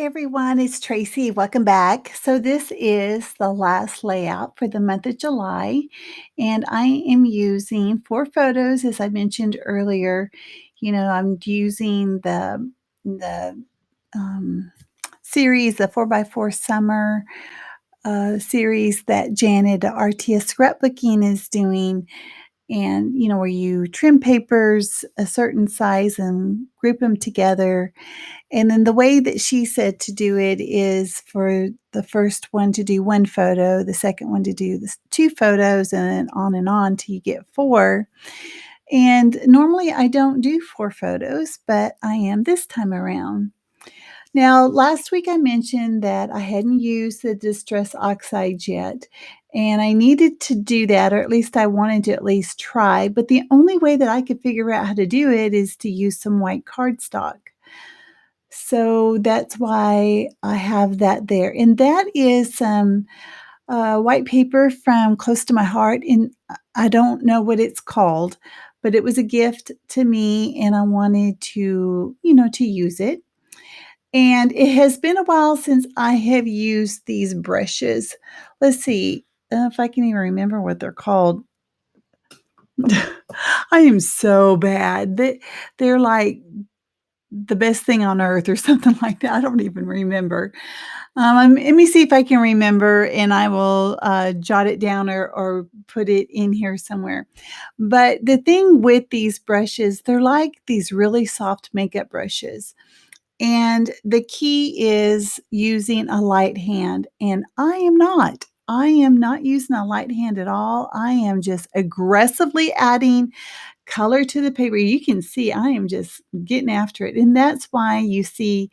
everyone, it's Tracy. Welcome back. So, this is the last layout for the month of July, and I am using 4 photos, as I mentioned earlier. I'm using the um, series, the 4x4 summer series that Janet at RTS Scrapbooking is doing, and where you trim papers a certain size and group them together, and then the way that she said to do it is for the first one to do 1 photo, the second one to do 2 photos, and then on till you get 4. And normally I don't do 4 photos, but I am this time around. Now, last week I mentioned that I hadn't used the Distress Oxide yet, and I needed to do that, or at least I wanted to at least try. But the only way that I could figure out how to do it is to use some white cardstock. So that's why I have that there. And that is some white paper from Close to My Heart. And I don't know what it's called, but it was a gift to me and I wanted to use it. And it has been a while since I have used these brushes. Let's see if I can even remember what they're called. I am so bad. They're like the best thing on earth or something like that. I don't even remember. Let me see if I can remember, and I will jot it down or put it in here somewhere. But the thing with these brushes, they're like these really soft makeup brushes. And the key is using a light hand. And I am not. I am not using a light hand at all. I am just aggressively adding color to the paper. You can see I am just getting after it. And that's why you see,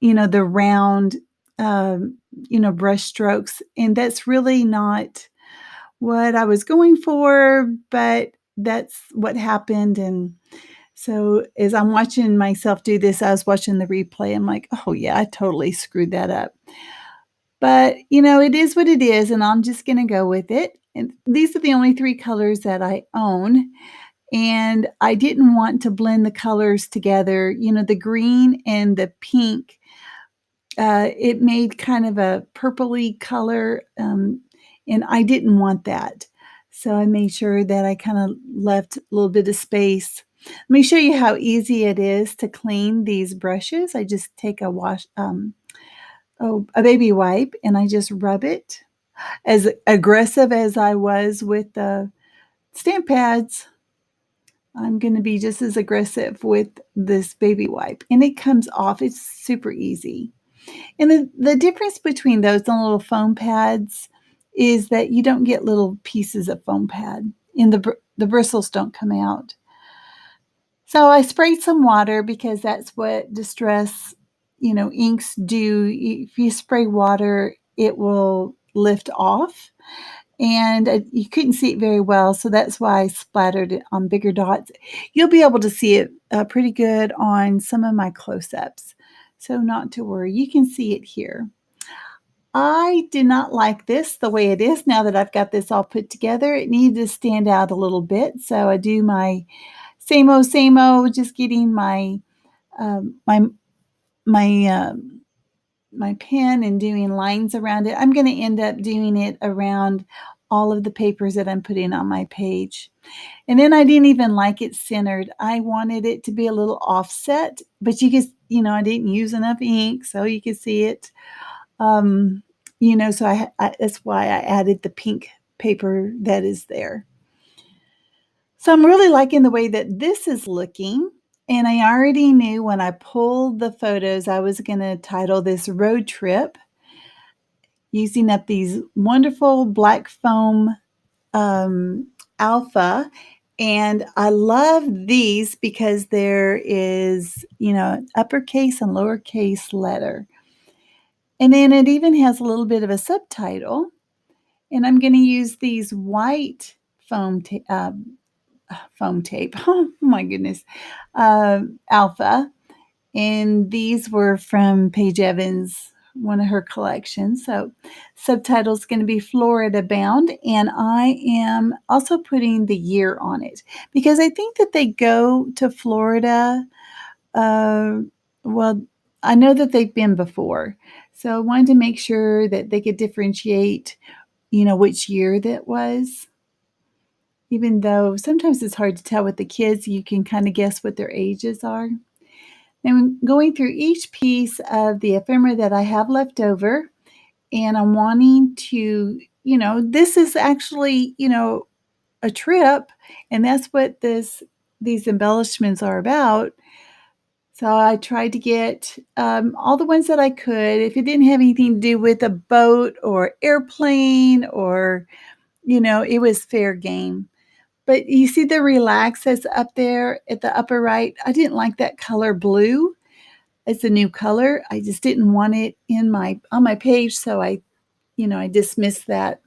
the round, brush strokes. And that's really not what I was going for, but that's what happened. And so as I'm watching myself do this, I was watching the replay. I'm like, oh, yeah, I totally screwed that up. But, it is what it is, and I'm just going to go with it. And these are the only 3 colors that I own. And I didn't want to blend the colors together. The green and the pink, it made kind of a purpley color, and I didn't want that. So I made sure that I kind of left a little bit of space. Let me show you how easy it is to clean these brushes. I just take a baby wipe, and I just rub it. As aggressive as I was with the stamp pads, I'm going to be just as aggressive with this baby wipe, and it comes off. It's super easy. And the difference between those and little foam pads is that you don't get little pieces of foam pad, and the bristles don't come out. So I sprayed some water because that's what Distress, inks do. If you spray water, it will lift off. And you couldn't see it very well, so that's why I splattered it on bigger dots. You'll be able to see it pretty good on some of my close-ups, so not to worry. You can see it here. I did not like this the way it is now that I've got this all put together. It needed to stand out a little bit, so I do my same old, just getting my um, my my my pen and doing lines around it. I'm going to end up doing it around all of the papers that I'm putting on my page. And then I didn't even like it centered. I wanted it to be a little offset, but I didn't use enough ink, so you could see it. Um, so that's why I added the pink paper that is there. So I'm really liking the way that this is looking. And I already knew when I pulled the photos, I was going to title this Road Trip, using up these wonderful black foam alpha. And I love these because there is, uppercase and lowercase letter. And then it even has a little bit of a subtitle. And I'm going to use these white foam tape. Oh my goodness. Alpha. And these were from Paige Evans, one of her collections. So subtitle's going to be Florida Bound. And I am also putting the year on it because I think that they go to Florida. Well, I know that they've been before. So I wanted to make sure that they could differentiate, which year that was. Even though sometimes it's hard to tell with the kids, you can kind of guess what their ages are. And I'm going through each piece of the ephemera that I have left over, and I'm wanting to, this is actually, a trip, and that's what these embellishments are about. So I tried to get all the ones that I could. If it didn't have anything to do with a boat or airplane or, it was fair game. But you see the relax that's up there at the upper right? I didn't like that color blue. It's a new color. I just didn't want it on my page, so I dismissed that.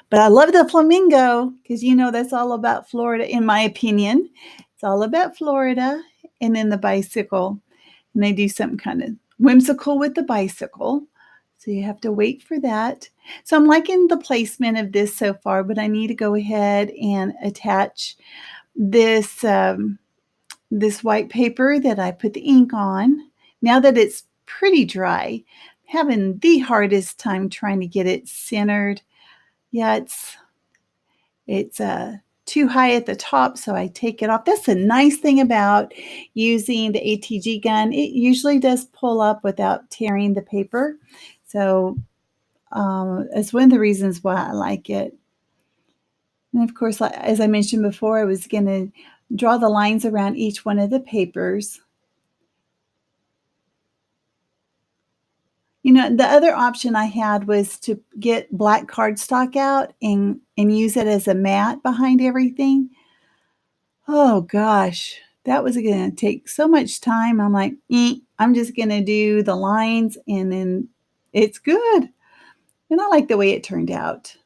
But I love the flamingo because that's all about Florida, in my opinion. It's all about Florida, and then the bicycle. And they do something kind of whimsical with the bicycle. So you have to wait for that. So I'm liking the placement of this so far, but I need to go ahead and attach this white paper that I put the ink on. Now that it's pretty dry, I'm having the hardest time trying to get it centered. Yeah, it's too high at the top, so I take it off. That's the nice thing about using the ATG gun. It usually does pull up without tearing the paper. So that's one of the reasons why I like it. And of course, as I mentioned before, I was going to draw the lines around each one of the papers. The other option I had was to get black cardstock out and use it as a mat behind everything. Oh gosh, that was going to take so much time. I'm like, I'm just going to do the lines and then it's good. And I like the way it turned out.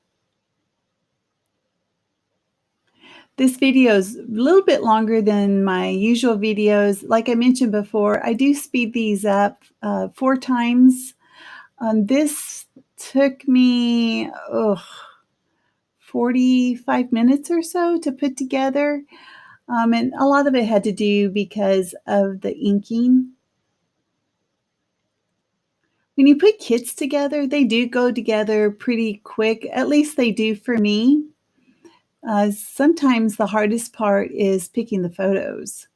This video is a little bit longer than my usual videos. Like I mentioned before, I do speed these up 4 times. This took me 45 minutes or so to put together. And a lot of it had to do because of the inking. When you put kits together, they do go together pretty quick. At least they do for me. Sometimes the hardest part is picking the photos.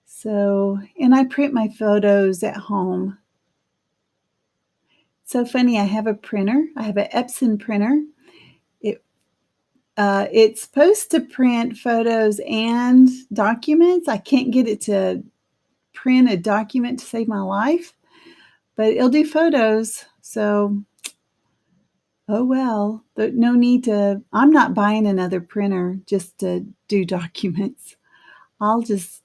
So, and I print my photos at home. So funny, I have a printer. I have an Epson printer. It's supposed to print photos and documents. I can't get it to print a document to save my life, but it'll do photos. So, oh well, no need to. I'm not buying another printer just to do documents. I'll just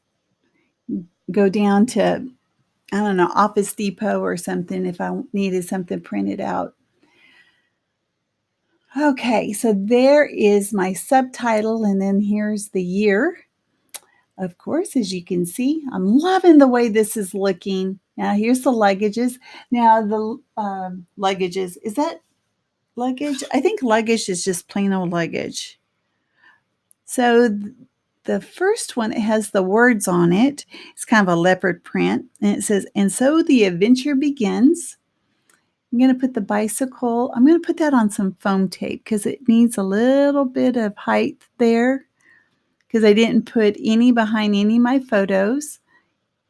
go down to, I don't know, Office Depot or something if I needed something printed out. Okay, so there is my subtitle, and then here's the year. Of course, as you can see, I'm loving the way this is looking. Now, here's the luggages. Now, the luggages, is that luggage? I think luggage is just plain old luggage. So the first one, it has the words on it. It's kind of a leopard print, and it says, "And so the adventure begins." I'm going to put the bicycle, I'm going to put that on some foam tape because it needs a little bit of height there because I didn't put any behind any of my photos.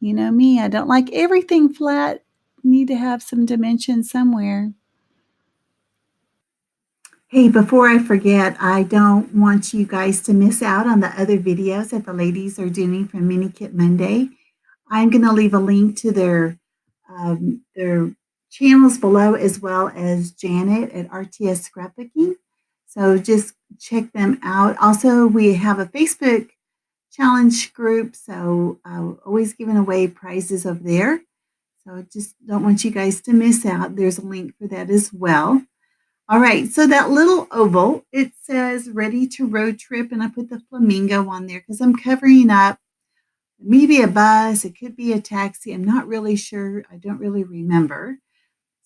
You know me, I don't like everything flat. Need to have some dimension somewhere. Hey, before I forget, I don't want you guys to miss out on the other videos that the ladies are doing from Mini Kit Monday. I'm going to leave a link to their channels below, as well as Janet at RTS Scrapbooking. So just check them out. Also, we have a Facebook challenge group, so always giving away prizes over there. So just don't want you guys to miss out. There's a link for that as well. All right, so that little oval, it says ready to road trip, and I put the flamingo on there because I'm covering up maybe a bus, it could be a taxi. I'm not really sure. I don't really remember.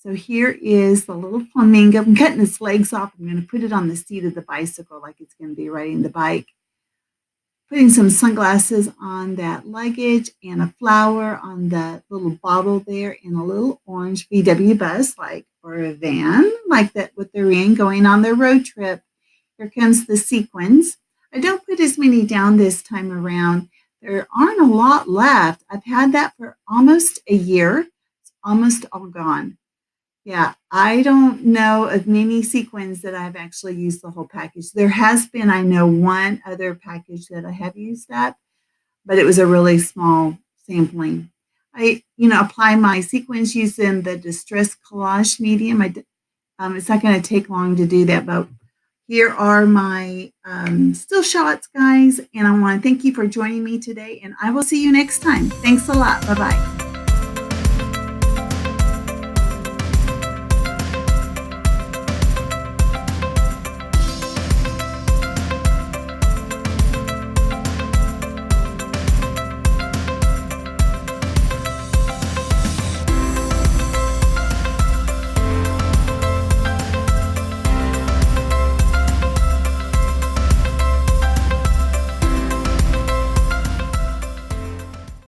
So here is the little flamingo. I'm cutting its legs off. I'm going to put it on the seat of the bicycle like it's going to be riding the bike. putting some sunglasses on that luggage and a flower on that little bottle there and a little orange VW bus like or a van like that what they're in going on their road trip. Here comes the sequins. I don't put as many down this time around. There aren't a lot left. I've had that for almost a year. It's almost all gone. Yeah, I don't know of many sequins that I've actually used the whole package. There has been, I know, one other package that I have used that, but it was a really small sampling. I apply my sequins using the Distress Collage medium. It's not going to take long to do that, but here are my still shots, guys. And I want to thank you for joining me today, and I will see you next time. Thanks a lot. Bye bye.